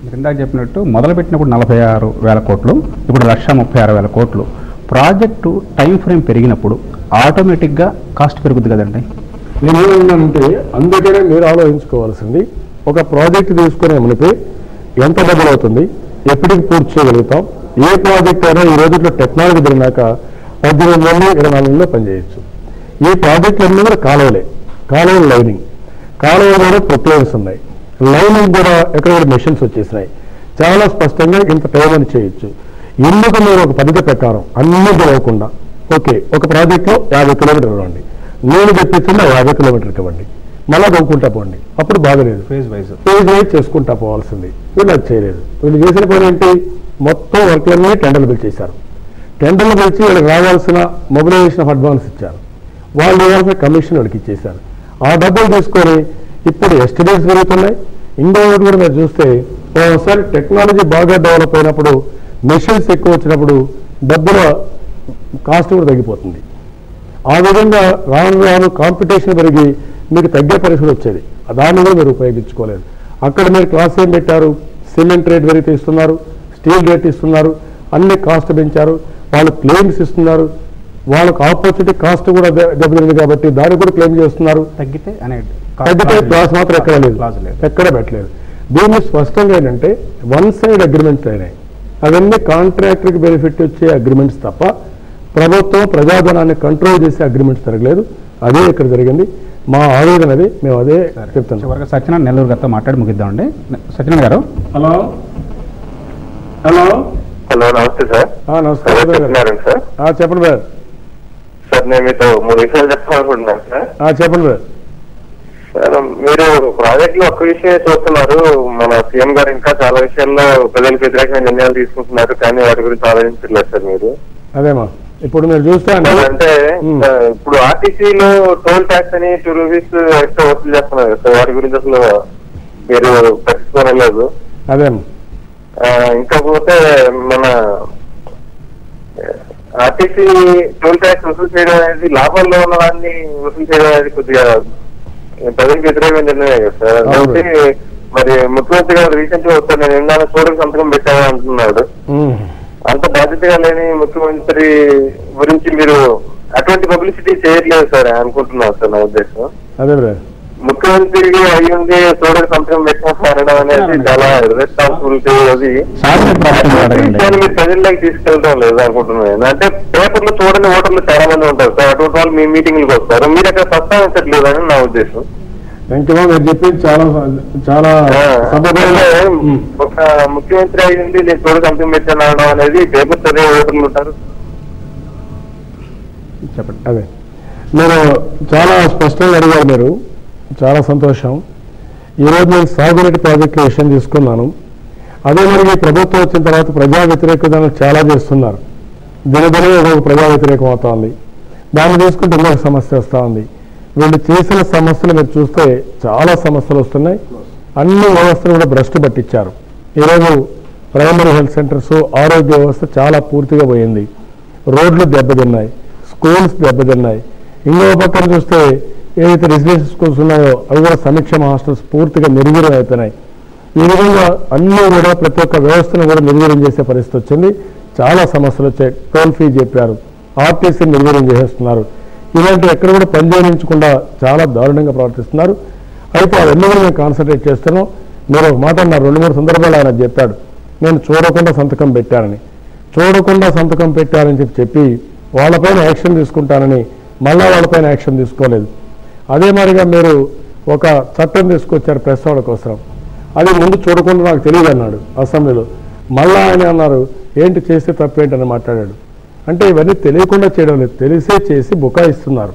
మీరు ఇందాక చెప్పినట్టు మొదలుపెట్టినప్పుడు 46,000 కోట్లు, ఇప్పుడు 1,36,000 కోట్లు. ప్రాజెక్టు టైం ఫ్రేమ్ పెరిగినప్పుడు ఆటోమేటిక్గా కాస్ట్ పెరుగుతుంది కదండి. నేనేమన్నానంటే అందుకనే మీరు ఆలోచించుకోవాల్సింది, ఒక ప్రాజెక్ట్ తీసుకునే మునిపి ఎంత డబ్బులు అవుతుంది, ఎప్పటికి పూర్తి చేయగలుగుతాం. ఏ ప్రాజెక్ట్ అయినా ఈ రోజుల్లో టెక్నాలజీ పెరిగినాక 18 నెలలు 24 నెలల్లో పనిచేయచ్చు. ఈ ప్రాజెక్టులన్నీ కూడా కాలువల లైనింగ్, కాలువలు కూడా ప్రొక్లైన్స్ ఉన్నాయి, లైనింగ్ కూడా ఎక్కడ కూడా మెషిన్స్ వచ్చేసినాయి. చాలా స్పష్టంగా ఇంత టైం అని చేయొచ్చు. ఎందుకు మీరు ఒక పద్ధతి ప్రకారం అన్నీ జరగకుండా ఓకే ఒక ప్రాజెక్ట్లో 50 కిలోమీటర్లు ఇవ్వండి, నేను తెప్పించింది 50 కిలోమీటర్కి ఇవ్వండి, మళ్ళీ దొంగకుంటా పోండి, అప్పుడు బాగలేదు. ఫేజ్ వైజ్ చేసుకుంటా పోవాల్సింది. వీళ్ళు అది చేయలేదు. వీళ్ళు చేసిన పని ఏంటి, మొత్తం వర్క్లన్నీ టెండర్లు పిలిచేశారు. టెండర్లు పిలిచి వీళ్ళకి రావాల్సిన మొబిలైజేషన్ ఆఫ్ అడ్వాన్స్ ఇచ్చారు. వాళ్ళు ఇవ్వాల్సిన కమిషన్ వాళ్ళకి ఇచ్చేశారు. ఆ డబ్బులు తీసుకొని ఇప్పుడు ఎస్టిమేట్స్ పెరుగుతున్నాయి. ఇంకొకటి కూడా మీరు చూస్తే ఒకసారి టెక్నాలజీ బాగా డెవలప్ అయినప్పుడు, మెషిన్స్ ఎక్కువ వచ్చినప్పుడు డబ్బుల కాస్ట్ కూడా తగ్గిపోతుంది. ఆ విధంగా రాను రాను కాంపిటీషన్ పెరిగి మీకు తగ్గే పరిస్థితి వచ్చేది. దాన్ని కూడా మీరు ఉపయోగించుకోలేదు. అక్కడ మీరు క్లాస్ ఏం పెట్టారు, సిమెంట్ రేట్ పెరిగితే ఇస్తున్నారు, స్టీల్ రేట్ ఇస్తున్నారు, అన్ని కాస్ట్ పెంచారు, వాళ్ళు క్లెయిమ్స్ ఇస్తున్నారు, వాళ్ళకు ఆపర్చునిటీ కాస్ట్ కూడా దెబ్బతింది కాబట్టి దాన్ని కూడా క్లెయిమ్ చేస్తున్నారు. తగ్గితే క్లాస్ మాత్రం ఎక్కడ లేదు, ఎక్కడ పెట్టలేదు. దీన్ని స్పష్టంగా ఏంటంటే వన్ సైడ్ అగ్రిమెంట్స్ అయినాయి. అవన్నీ కాంట్రాక్టర్కి బెనిఫిట్ వచ్చే అగ్రిమెంట్స్ తప్ప ప్రభుత్వం ప్రజాధనాన్ని కంట్రోల్ చేసే అగ్రిమెంట్స్ జరగలేదు. అదే ఇక్కడ జరిగింది. మా ఆవేదన అది, మేము అదే చెప్తాం. సత్యనారాయణ నెల్లూరు గారితో మాట్లాడి ముగిద్దామండి. సత్యనారాయణ గారు. హలో హలో హలో, నమస్తే సార్. నమస్కారం సార్. చెప్పండి సార్. సార్ నేను మీతో 3 విషయాలు చెప్పాలనుకుంటున్నాను సార్. చెప్పండి సార్. సార్ మీరు ప్రాజెక్ట్ లో ఒక్క విషయం చూస్తున్నారు, మన సీఎం గారు ఇంకా చాలా విషయాల్లో ప్రజలకు వ్యతిరేకమైన నిర్ణయాలు తీసుకుంటున్నారు, కానీ వాటి గురించి ఆలోచించట్లేదు సార్ మీరు. అదేమా ఇప్పుడు మీరు చూస్తే అంటే ఇప్పుడు ఆర్టీసీలో టోల్ ట్యాక్స్ అని 2 రూపీస్ ఎక్స్ట్రా వసూలు చేస్తున్నారు సార్, వాటి గురించి అసలు మీరు పట్టించుకోలేదు. అదేమా ఇంకా పోతే మన ఆర్టీసీ టోల్ ట్యాక్స్ వసూలు చేయడం అనేది లాభాల్లో ఉన్న దాన్ని వసూలు చేయడం అనేది కొద్దిగా ప్రజలకు వ్యతిరేకమైన నిర్ణయం కదా సార్. కాబట్టి మరి ముఖ్యమంత్రి గారు రీసెంట్ గా వస్తారు, నేను నిన్న చూడక సంతకం పెట్టానని అంటున్నాడు. అంత బాధ్యతగా లేని ముఖ్యమంత్రి గురించి మీరు అటువంటి పబ్లిసిటీ చేయట్లేదు సార్ అనుకుంటున్నారు సార్ నా ఉద్దేశం. అదే ముఖ్యమంత్రి అయ్యింది చూడక సంతకం పెట్టడం అనేది చాలా రెస్పాన్సిబిలిటీ. అది మీరు ప్రజల్లోకి తీసుకెళ్ళడం లేదు అనుకుంటున్నాను. అంటే పేపర్ లో చూడని ఓటర్లు చాలా మంది ఉంటారు సార్, అటువంటి వాళ్ళు మీ మీటింగ్లకు వస్తారు, మీరు అక్కడ ప్రస్తావించట్లేదు అని నా ఉద్దేశం. మీరు చెప్పింది చాలా చాలా ఒక ముఖ్యమంత్రి అయ్యింది నేను చూడ సంతకం పెట్టాను అనడం అనేది పేపర్ చదివే ఓటర్లు ఉంటారు. చెప్పండి. అదే మీరు చాలా స్పష్టంగా అడిగారు, మీరు చాలా సంతోషం. ఈరోజు నేను సాగునీటి ప్రాజెక్టుల విషయం తీసుకున్నాను. అదే మరి ప్రభుత్వం వచ్చిన తర్వాత ప్రజా వ్యతిరేకతను చాలా చేస్తున్నారు. దినదిన ఒక ప్రజా వ్యతిరేకం అవుతా ఉంది. దాన్ని తీసుకుంటే ఇంకొక సమస్య వస్తూ ఉంది. వీళ్ళు చేసిన సమస్యలు మీరు చూస్తే చాలా సమస్యలు వస్తున్నాయి. అన్ని వ్యవస్థలు కూడా భ్రష్టు పట్టించారు. ఈరోజు ప్రైమరీ హెల్త్ సెంటర్స్, ఆరోగ్య వ్యవస్థ చాలా పూర్తిగా పోయింది. రోడ్లు దెబ్బతిన్నాయి, స్కూల్స్ దెబ్బతిన్నాయి. ఇంకో పక్కన చూస్తే ఏదైతే రెసిడెన్షియల్ స్కూల్స్ ఉన్నాయో అవి కూడా సంక్షేమ హాస్టల్స్ పూర్తిగా నిర్వీర్యం అయిపోయినాయి. ఈ విధంగా అన్నీ కూడా ప్రతి ఒక్క వ్యవస్థను కూడా నిర్వీర్యం చేసే పరిస్థితి వచ్చింది. చాలా సమస్యలు వచ్చాయి. టోల్ ఫీ చెప్పారు, ఆర్టీసీని నిర్వీర్యం చేసేస్తున్నారు. ఇలాంటి ఎక్కడ కూడా పనిచేయించకుండా చాలా దారుణంగా ప్రవర్తిస్తున్నారు. అయితే అవన్నీ కూడా మేము కాన్సన్ట్రేట్ చేస్తున్నాం. మీరు ఒక మాట అన్నారు, 2-3 సందర్భాలు ఆయన చెప్పాడు, నేను చూడకుండా సంతకం పెట్టానని. చూడకుండా సంతకం పెట్టానని చెప్పి వాళ్ళపైన యాక్షన్ తీసుకుంటానని మళ్ళా వాళ్ళపైన యాక్షన్ తీసుకోలేదు. అదే మాదిరిగా మీరు ఒక చట్టం తీసుకొచ్చారు ప్రస్తావన కోసం. అది ముందు చూడకుండా నాకు తెలియదు అన్నాడు అసెంబ్లీలో. మళ్ళా ఆయన అన్నారు ఏంటి చేస్తే తప్పేంటని మాట్లాడాడు. అంటే ఇవన్నీ తెలియకుండా చేయడం లేదు, తెలిసే చేసి బుకాయిస్తున్నారు.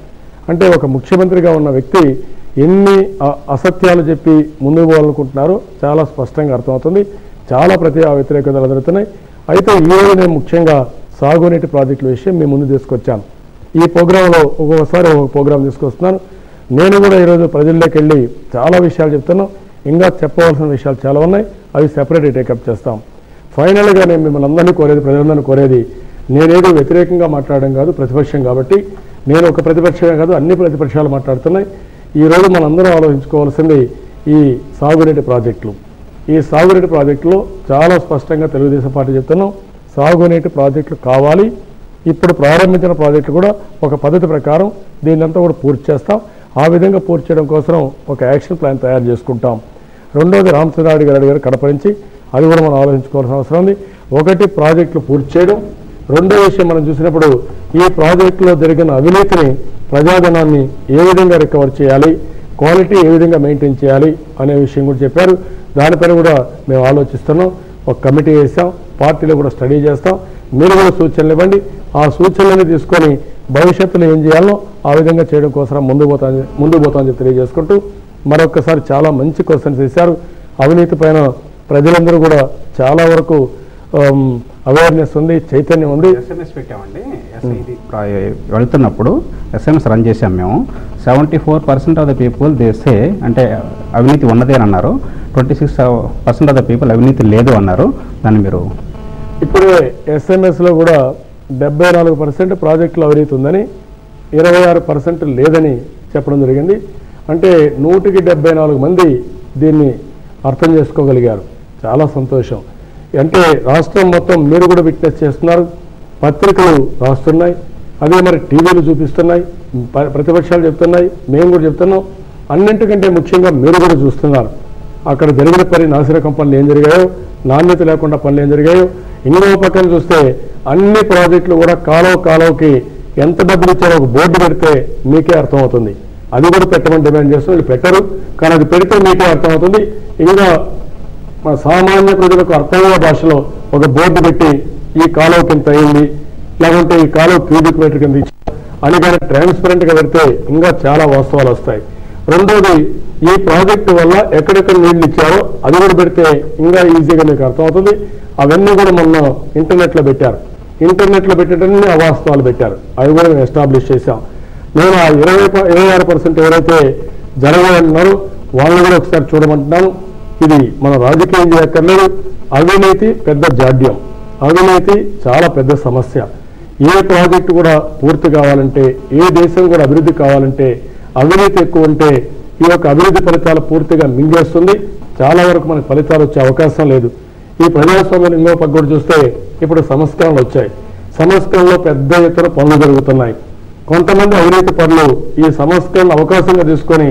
అంటే ఒక ముఖ్యమంత్రిగా ఉన్న వ్యక్తి ఎన్ని అసత్యాలు చెప్పి ముందుకు పోవాలనుకుంటున్నారో చాలా స్పష్టంగా అర్థమవుతుంది. చాలా ప్రతి వ్యతిరేకతలు జరుగుతున్నాయి. అయితే ఈరోజు నేను ముఖ్యంగా సాగునీటి ప్రాజెక్టుల విషయం మీ ముందు తీసుకొచ్చాను. ఈ ప్రోగ్రాంలో ఒక్కొక్కసారి ఒక ప్రోగ్రాం తీసుకొస్తున్నాను. నేను కూడా ఈరోజు ప్రజల్లోకి వెళ్ళి చాలా విషయాలు చెప్తున్నాను. ఇంకా చెప్పవలసిన విషయాలు చాలా ఉన్నాయి, అవి సెపరేట్ టేకప్ చేస్తాం. ఫైనల్గా నేను మిమ్మల్ని అందరినీ కోరేది, ప్రజలందరినీ కోరేది, నేనేదో వ్యతిరేకంగా మాట్లాడడం కాదు, ప్రతిపక్షం కాబట్టి నేను ఒక ప్రతిపక్షమే కాదు అన్ని ప్రతిపక్షాలు మాట్లాడుతున్నాయి. ఈరోజు మనందరం ఆలోచించుకోవాల్సింది ఈ సాగునీటి ప్రాజెక్టులు. ఈ సాగునీటి ప్రాజెక్టులో చాలా స్పష్టంగా తెలుగుదేశం పార్టీ చెప్తున్నాం, సాగునీటి ప్రాజెక్టులు కావాలి. ఇప్పుడు ప్రారంభించిన ప్రాజెక్టులు కూడా ఒక పద్ధతి ప్రకారం దీన్నంతా కూడా పూర్తి చేస్తాం. ఆ విధంగా పూర్తి చేయడం కోసం ఒక యాక్షన్ ప్లాన్ తయారు చేసుకుంటాం. రెండోది రామచంద్రారెడ్డి గారు అడిగారు కడప నుంచి, అది కూడా మనం ఆలోచించుకోవాల్సిన అవసరం ఉంది. ఒకటి ప్రాజెక్టులు పూర్తి చేయడం, రెండో విషయం మనం చూసినప్పుడు ఈ ప్రాజెక్టులో జరిగిన అవినీతిని, ప్రజాధనాన్ని ఏ విధంగా రికవర్ చేయాలి, క్వాలిటీ ఏ విధంగా మెయింటైన్ చేయాలి అనే విషయం కూడా చెప్పారు. దానిపైన కూడా మేము ఆలోచిస్తున్నాం. ఒక కమిటీ వేసాం, పార్టీలో కూడా స్టడీ చేస్తాం. మీరు కూడా సూచనలు ఇవ్వండి. ఆ సూచనలను తీసుకొని భవిష్యత్తులో ఏం చేయాలో ఆ విధంగా చేయడం కోసం ముందుకు పోతామని చెప్పి తెలియజేసుకుంటూ మరొకసారి చాలా మంచి క్వశ్చన్స్ వేశారు. అవినీతి పైన ప్రజలందరూ కూడా చాలా వరకు అవేర్నెస్ ఉంది, చైతన్యం ఉంది. ఎస్ఎంఎస్ పెట్టామండి. ఇది వెళ్తున్నప్పుడు ఎస్ఎంఎస్ రన్ చేసాం మేము. 74% ఆఫ్ ద పీపుల్ దేసే అంటే అవినీతి ఉన్నదే అని అన్నారు. 26% ఆఫ్ ద పీపుల్ అవినీతి లేదు అన్నారు. దాన్ని మీరు ఇప్పుడే ఎస్ఎంఎస్లో కూడా 74% ప్రాజెక్టులు అవినీతి ఉందని, 26% లేదని చెప్పడం జరిగింది. అంటే 174 మంది దీన్ని అర్థం చేసుకోగలిగారు. చాలా సంతోషం. అంటే రాష్ట్రం మొత్తం మీరు కూడా విట్నెస్ చేస్తున్నారు, పత్రికలు రాస్తున్నాయి, అదే మరి టీవీలు చూపిస్తున్నాయి, ప్రతిపక్షాలు చెప్తున్నాయి, మేము కూడా చెప్తున్నాం. అన్నింటికంటే ముఖ్యంగా మీరు కూడా చూస్తున్నారు అక్కడ జరిగిన నాసిరకం పనులు ఏం జరిగాయో, నాణ్యత లేకుండా పనులు ఏం జరిగాయో. ఇంకో పక్కన చూస్తే అన్ని ప్రాజెక్టులు కూడా కాలువకి ఎంత డబ్బులు ఇచ్చారో ఒక బోర్డు పెడితే మీకే అర్థమవుతుంది. అది కూడా పెట్టమని డిమాండ్ చేస్తున్నారు. వీళ్ళు పెట్టరు, కానీ అది పెడితే మీకే అర్థమవుతుంది. ఇంకా సామాన్య ప్రజలకు అర్థమయ్యే భాషలో ఒక బోర్డు పెట్టి ఈ కాలువకి ఎంత అయింది, లేకుంటే ఈ కాలువ క్యూబిక్ మీటర్ కింద ఇచ్చి అని కానీ ట్రాన్స్పరెంట్గా పెడితే ఇంకా చాలా వాస్తవాలు వస్తాయి. రెండోది, ఈ ప్రాజెక్టు వల్ల ఎక్కడెక్కడ నీళ్లు ఇచ్చారో అది కూడా పెడితే ఇంకా ఈజీగా మీకు అర్థమవుతుంది. అవన్నీ కూడా మొన్న ఇంటర్నెట్లో పెట్టారు. ఇంటర్నెట్లో పెట్టేటన్ని అవాస్తవాలు పెట్టారు. అవి కూడా మేము ఎస్టాబ్లిష్ చేశాం. నేను ఆ 26% ఎవరైతే జరగాలన్నారో వాళ్ళని కూడా ఒకసారి చూడమంటున్నాను. ఇది మన రాజకీయం చేయక్కర్లేదు. అవినీతి పెద్ద జాడ్యం, అవినీతి చాలా పెద్ద సమస్య. ఏ ప్రాజెక్టు కూడా పూర్తి కావాలంటే, ఏ దేశం కూడా అభివృద్ధి కావాలంటే అవినీతి ఎక్కువ ఉంటే ఈ యొక్క అభివృద్ధి ఫలితాలు పూర్తిగా మింగేస్తుంది. చాలా వరకు మనకు ఫలితాలు వచ్చే అవకాశం లేదు. ఈ ప్రజాస్వామ్యం ఇంకో పక్క కూడా చూస్తే ఇప్పుడు సంస్కరణలు వచ్చాయి. సంస్కరణలో పెద్ద ఎత్తున పనులు జరుగుతున్నాయి. కొంతమంది అవినీతి పనులు ఈ సంస్కరణ అవకాశంగా తీసుకొని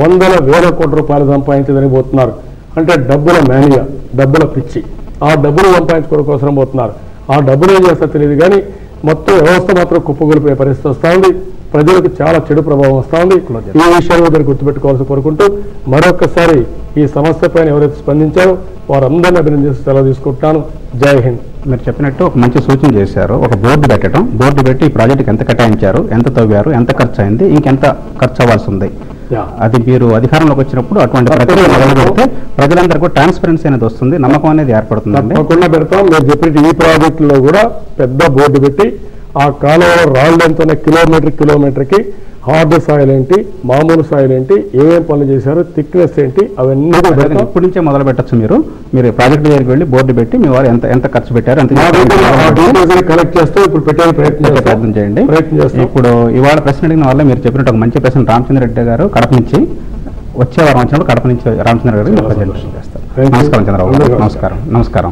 వందల వేల కోట్ల రూపాయలు సంపాదించదని పోతున్నారు. అంటే డబ్బుల మేనియా, డబ్బుల పిచ్చి. ఆ డబ్బులు సంపాదించుకోవడం కోసం పోతున్నారు. ఆ డబ్బులు ఏం చేస్తా తెలియదు కానీ మొత్తం వ్యవస్థ మాత్రం కుప్పగొలిపోయే పరిస్థితి వస్తూ ఉంది. ప్రజలకు చాలా చెడు ప్రభావం వస్తూ ఉంది. ఈ విషయాన్ని మీరు గుర్తుపెట్టుకోవాల్సి కోరుకుంటూ మరొకసారి ఈ సమస్య పైన ఎవరైతే స్పందించారో వారందరినీ అభినందించి సెలవు తీసుకుంటాను. జై హింద్. మీరు చెప్పినట్టు ఒక మంచి సూచన చేశారు. ఒక బోర్డు పెట్టడం, బోర్డు పెట్టి ఈ ప్రాజెక్టుకి ఎంత కేటాయించారు, ఎంత తవ్వారు, ఎంత ఖర్చు అయింది, ఇంకెంత ఖర్చు అవ్వాల్సి ఉంది, అది మీరు అధికారంలోకి వచ్చినప్పుడు అటువంటి ప్రక్రియ మొదలు పెడితే ప్రజలందరికీ ట్రాన్స్పరెన్సీ అనేది వస్తుంది, నమ్మకం అనేది ఏర్పడుతుంది. తప్పకుండా పెడతాం. మీరు చెప్పిన ఈ ప్రాజెక్టులో కూడా పెద్ద బోర్డు పెట్టి ఆ కాలువలో రాళ్ళు ఎంత కిలోమీటర్కి హార్డ్ సాయిల్ ఏంటి, మామూలు సాయిల్ ఏంటి, ఏమేం పనులు చేశారు, థిక్నెస్ ఏంటి, అవన్నీ ఇప్పటి నుంచే మొదలు పెట్టచ్చు. మీరు ప్రాజెక్టు దగ్గరికి వెళ్ళి బోర్డు పెట్టి మీ వారు ఎంత ఖర్చు పెట్టారు, ఎంత కలెక్ట్ చేస్తూ ఇప్పుడు పెట్టే ప్రయత్నం చేయండి. ఇప్పుడు ఇవాళ ప్రశ్న అడిగిన వల్ల మీరు చెప్పినట్టు ఒక మంచి ప్రశ్న రామచంద్రరెడ్డి గారు కడప నుంచి వచ్చే వారం వచ్చినప్పుడు కడప నుంచి రామచంద్ర గారు చేస్తారు. నమస్కారం చంద్రబాబు. నమస్కారం.